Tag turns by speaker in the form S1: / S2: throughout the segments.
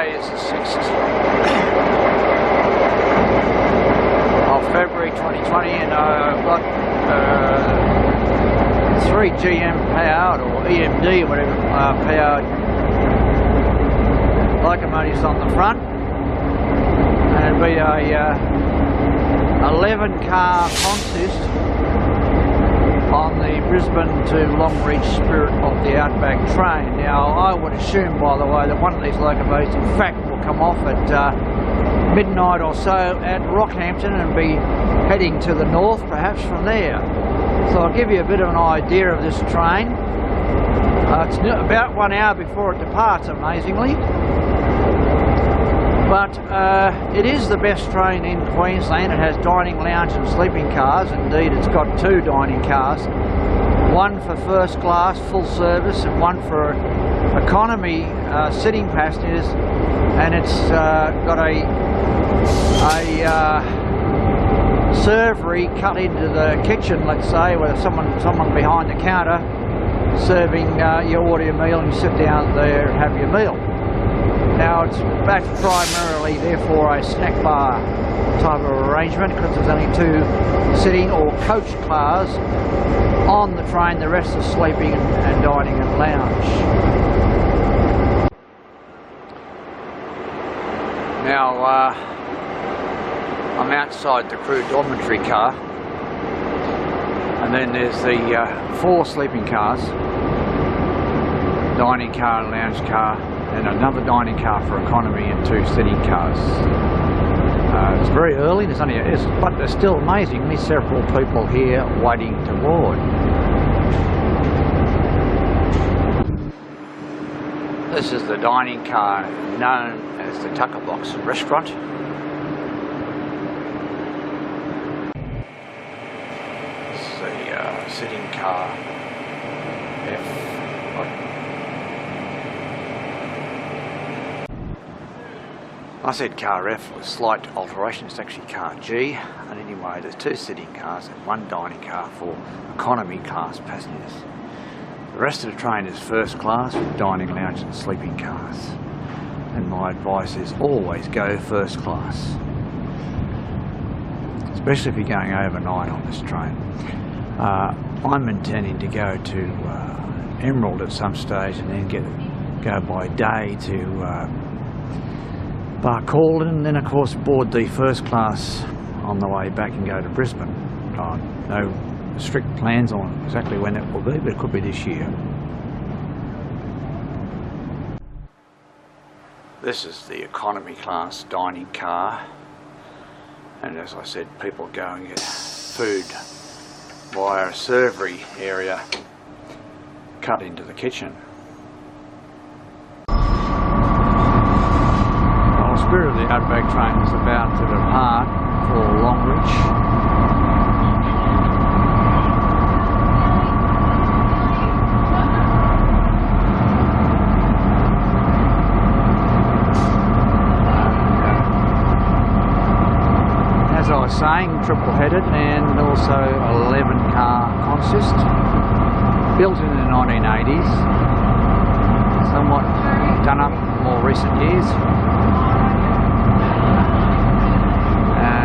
S1: Today is the 6th of February 2020, and I've got 3 GM powered or EMD, whatever, powered locomotives on the front, and it'll be a 11-car consist on the Brisbane to Longreach Spirit of the Outback train. Now, I would assume, by the way, that one of these locomotives in fact will come off at midnight or so at Rockhampton and be heading to the north, perhaps from there. So I'll give you a bit of an idea of this train. It's about 1 hour before it departs, amazingly. But it is the best train in Queensland. It has dining, lounge and sleeping cars. Indeed, it's got 2 dining cars. One for first class, full service, and one for economy sitting passengers. And it's got a servery cut into the kitchen, let's say, with someone behind the counter serving you order your meal and you sit down there and have your meal. Now, it's back primarily therefore a snack bar type of arrangement, because there's only 2 sitting or coach cars on the train. The rest are sleeping and dining and lounge. Now, I'm outside the crew dormitory car, and then there's the 4 sleeping cars, dining car and lounge car, and another dining car for economy and 2 sitting cars. It's very early, but there's still amazingly several people here waiting to board. This is the dining car known as the Tucker Box restaurant. This is the sitting car F. I said car F with slight alteration, it's actually car G, and anyway there's 2 sitting cars and 1 dining car for economy class passengers. The rest of the train is first class with dining, lounge and sleeping cars, and my advice is always go first class, especially if you're going overnight on this train. I'm intending to go to Emerald at some stage and then go by day to Coyle, and then of course board the first class on the way back and go to Brisbane. No strict plans on exactly when it will be, but it could be this year. This is the economy class dining car, and as I said, people go and get food via a servery area cut into the kitchen. The Spirit of the Outback train is about to depart for Longreach. As I was saying, triple-headed and also 11-car consist, built in the 1980s, somewhat done up in more recent years.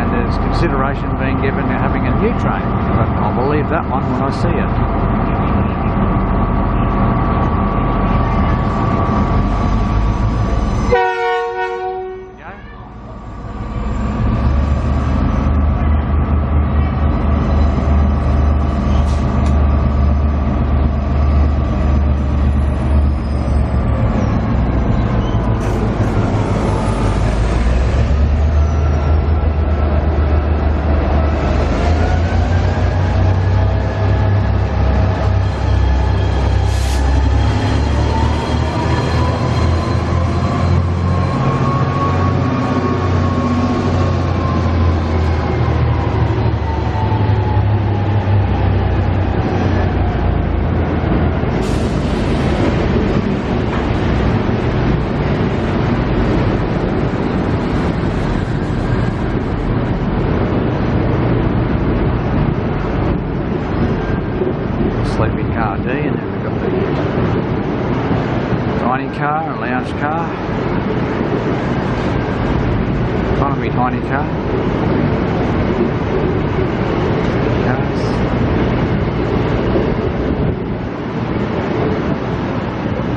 S1: There's consideration being given to having a new train, but I'll believe that one when I see it. Sleeping car D, and then we've got the dining car and lounge car. Tiny car.